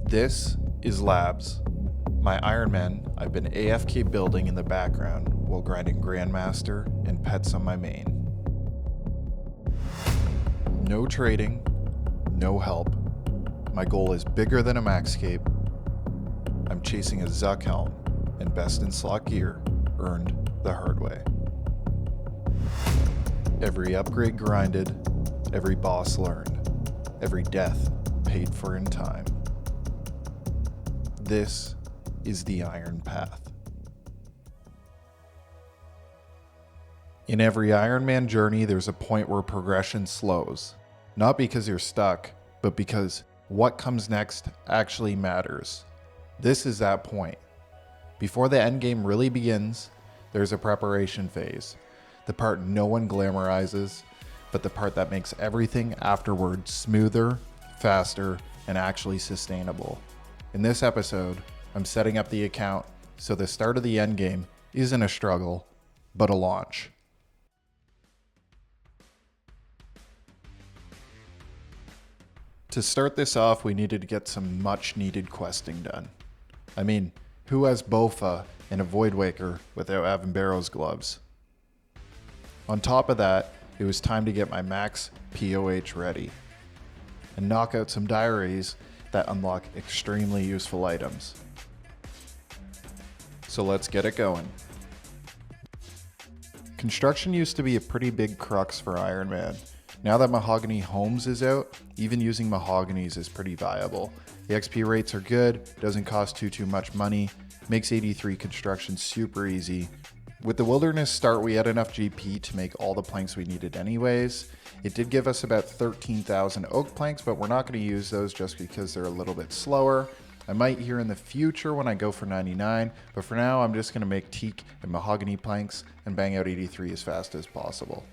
This is Labs, my Ironman I've been AFK building in the background while grinding Grandmaster and pets on my main. No trading, no help. My goal is bigger than a maxscape. I'm chasing a Zuck helm, and best in slot gear earned the hard way. Every upgrade grinded, every boss learned, every death paid for in time. This is the Iron Path. In every Ironman journey, there's a point where progression slows. Not because you're stuck, but because what comes next actually matters. This is that point. Before the endgame really begins, there's a preparation phase. The part no one glamorizes, but the part that makes everything afterward smoother, faster, and actually sustainable. In this episode, I'm setting up the account so the start of the endgame isn't a struggle, but a launch. To start this off, we needed to get some much needed questing done. I mean, who has Bofa and a Void Waker without having Barrow's gloves? On top of that, it was time to get my max POH ready and knock out some diaries that unlock extremely useful items. So let's get it going. Construction used to be a pretty big crux for Ironman. Now that Mahogany Homes is out, even using Mahoganies is pretty viable. The XP rates are good, doesn't cost too much money, makes 83 construction super easy. With the Wilderness start, we had enough GP to make all the planks we needed anyways. It did give us about 13,000 oak planks, but we're not going to use those just because they're a little bit slower. I might here in the future when I go for 99, but for now I'm just going to make teak and mahogany planks and bang out 83 as fast as possible.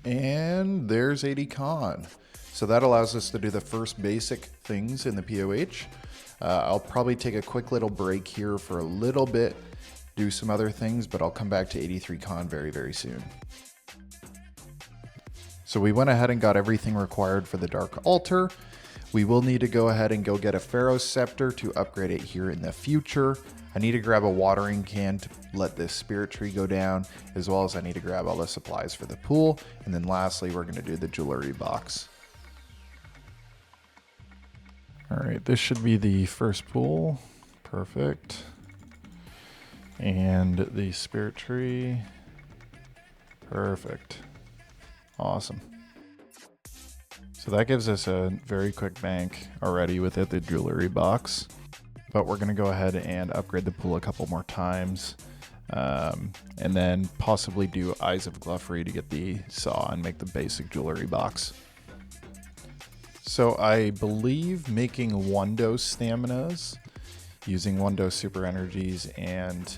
And there's 80 con. So that allows us to do the first basic things in the POH. I'll probably take a quick little break here for a little bit, do some other things, but I'll come back to 83 con very soon. So we went ahead and got everything required for the Dark Altar. We will need to go ahead and go get a Pharaoh's Scepter to upgrade it here in the future. I need to grab a watering can to let this spirit tree go down, as well as I need to grab all the supplies for the pool. And then lastly, we're going to do the jewelry box. All right, this should be the first pool. Perfect. And the spirit tree. Perfect. Awesome. So that gives us a very quick bank already without the jewelry box. But we're going to go ahead and upgrade the pool a couple more times. And then possibly do Eyes of Gluffery to get the saw and make the basic jewelry box. So I believe making 1 dose staminas, using 1 dose super energies and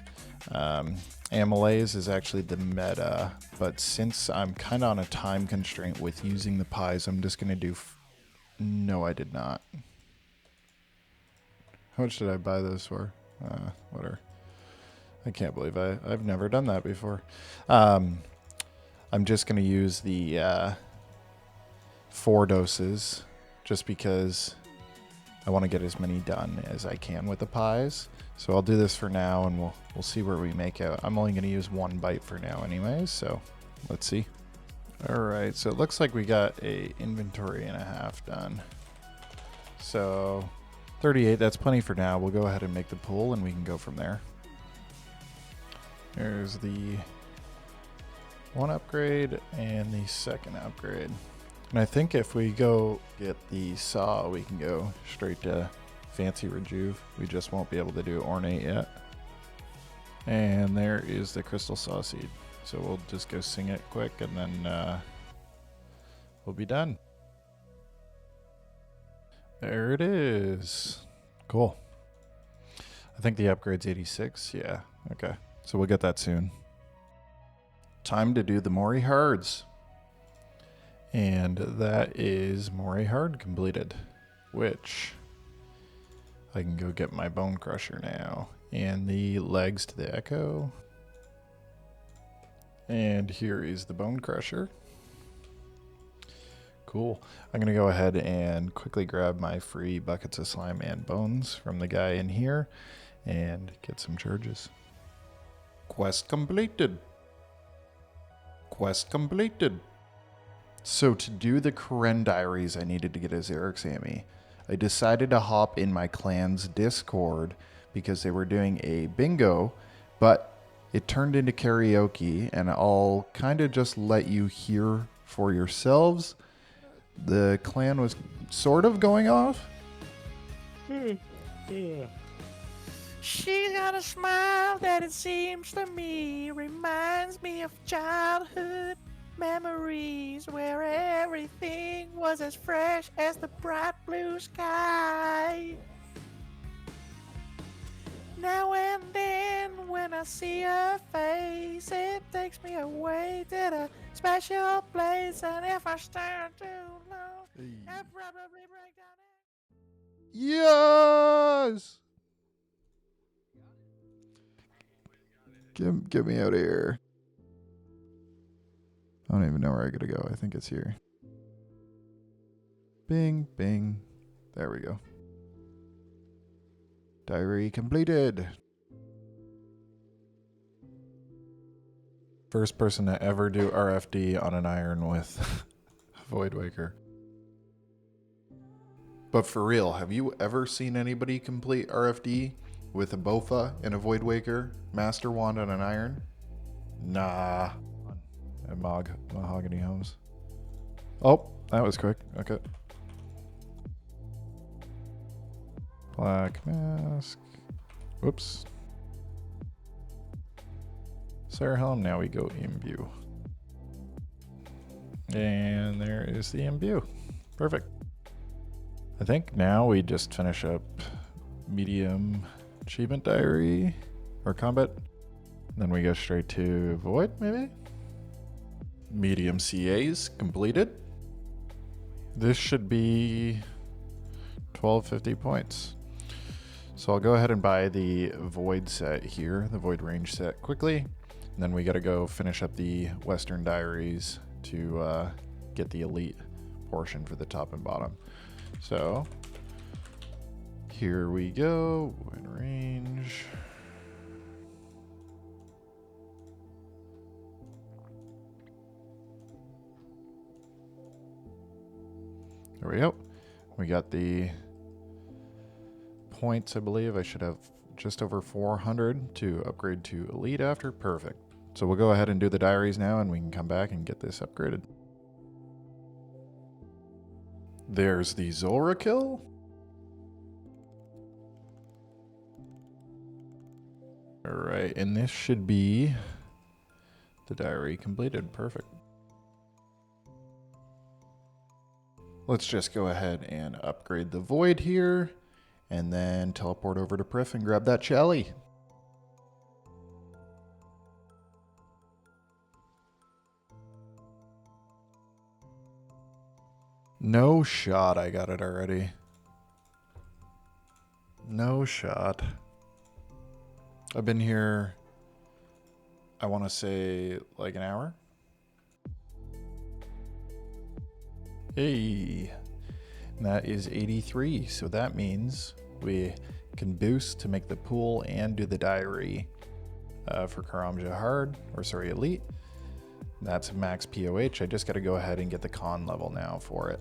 amylase is actually the meta. But since I'm kind of on a time constraint with using the pies, I'm just going to do... No, I did not. How much did I buy those for? Whatever. I can't believe I've never done that before. I'm just going to use the 4 doses just because I want to get as many done as I can with the pies. So I'll do this for now and we'll see where we make out. I'm only going to use 1 bite for now anyways, so let's see. All right, so it looks like we got a inventory and a half done. So 38, that's plenty for now. We'll go ahead and make the pool and we can go from there. There's the 1 upgrade and the 2nd upgrade. And I think if we go get the saw, we can go straight to fancy rejuve. We just won't be able to do ornate yet. And there is the crystal saw seed. So we'll just go sing it quick and then we'll be done. There it is. Cool. I think the upgrade's 86. Yeah, okay. So we'll get that soon. Time to do the Mory hards. And that is Mory hard completed, which I can go get my bone crusher now. And the legs to the echo. And here is the bone crusher. Cool. I'm going to go ahead and quickly grab my free buckets of slime and bones from the guy in here and get some charges. Quest completed. Quest completed. So to do the Karen diaries, I needed to get a Xerix Ammy. I decided to hop in my clan's Discord because they were doing a bingo, but it turned into karaoke, and I'll kind of just let you hear for yourselves. The clan was sort of going off. She's got a smile that it seems to me reminds me of childhood memories where everything was as fresh as the bright blue sky. Now and then when I see her face, it takes me away to the special place, and if I stare too long, I'll probably break down. Yes! Get me out of here. I don't even know where I gotta go. I think it's here. Bing, bing. There we go. Diary completed. First person to ever do RFD on an iron with Void Waker. But for real, have you ever seen anybody complete RFD with a Bofa and a Void Waker, Master Wand on an iron? Nah. And Mahogany Homes. Oh, that was quick. Okay. Black Mask. Whoops. Sarah Helm, now we go imbue. And there is the imbue. Perfect. I think now we just finish up medium achievement diary or combat. Then we go straight to Void, maybe? Medium CAs completed. This should be 1250 points. So I'll go ahead and buy the Void set here, the Void range set quickly. And then we got to go finish up the Western Diaries to get the elite portion for the top and bottom. So here we go, Void range. There we go. We got the points, I believe. I should have just over 400 to upgrade to elite after. Perfect. So we'll go ahead and do the diaries now, and we can come back and get this upgraded. There's the Zulrah kill. All right, and this should be the diary completed. Perfect. Let's just go ahead and upgrade the Void here, and then teleport over to Prif and grab that Chelly. No shot I got it already. No shot. I've been here, I want to say like an hour. Hey, and that is 83. So that means we can boost to make the pool and do the diary for Karamja Hard, or sorry, Elite. That's max POH. I just got to go ahead and get the con level now for it.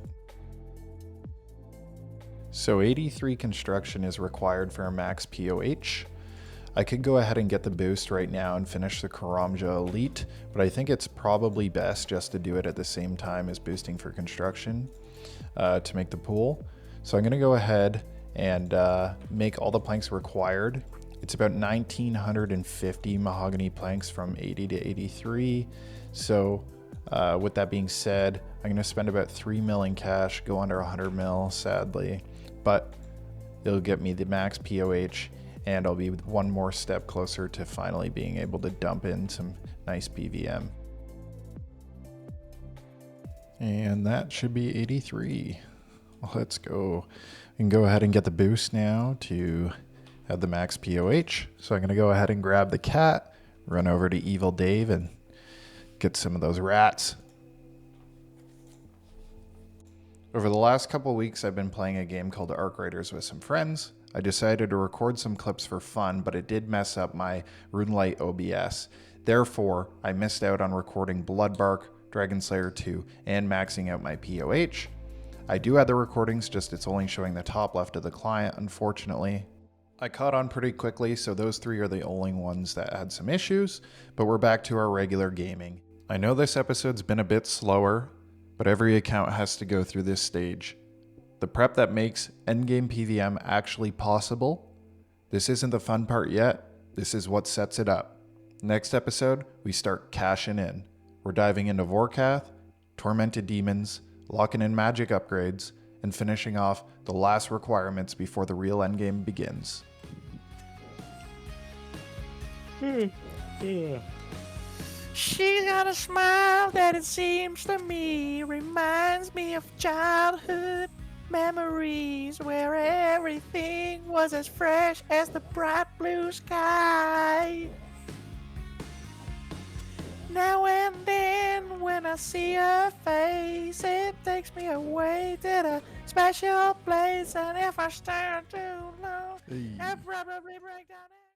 So 83 construction is required for a max POH. I could go ahead and get the boost right now and finish the Karamja Elite, but I think it's probably best just to do it at the same time as boosting for construction to make the pool. So I'm going to go ahead and make all the planks required. It's about 1,950 mahogany planks from 80 to 83. So with that being said, I'm going to spend about 3 mil in cash, go under 100 mil, sadly, but it'll get me the max POH, and I'll be one more step closer to finally being able to dump in some nice PVM. And that should be 83. Let's go. We can go ahead and get the boost now to have the max POH. So I'm going to go ahead and grab the cat, run over to Evil Dave, and get some of those rats. Over the last couple weeks, I've been playing a game called Arc Raiders with some friends. I decided to record some clips for fun, but it did mess up my RuneLite OBS. Therefore, I missed out on recording Bloodbark, Dragon Slayer 2, and maxing out my POH. I do have the recordings, just it's only showing the top left of the client, unfortunately. I caught on pretty quickly, so those three are the only ones that had some issues, but we're back to our regular gaming. I know this episode's been a bit slower, but every account has to go through this stage. The prep that makes endgame PVM actually possible. This isn't the fun part yet, this is what sets it up. Next episode, we start cashing in. We're diving into Vorkath, Tormented Demons, locking in magic upgrades, and finishing off the last requirements before the real endgame begins. She's got a smile that it seems to me reminds me of childhood memories where everything was as fresh as the bright blue sky. Now and then when I see her face, it takes me away to the special place, and if I stare too long, I'll probably break down.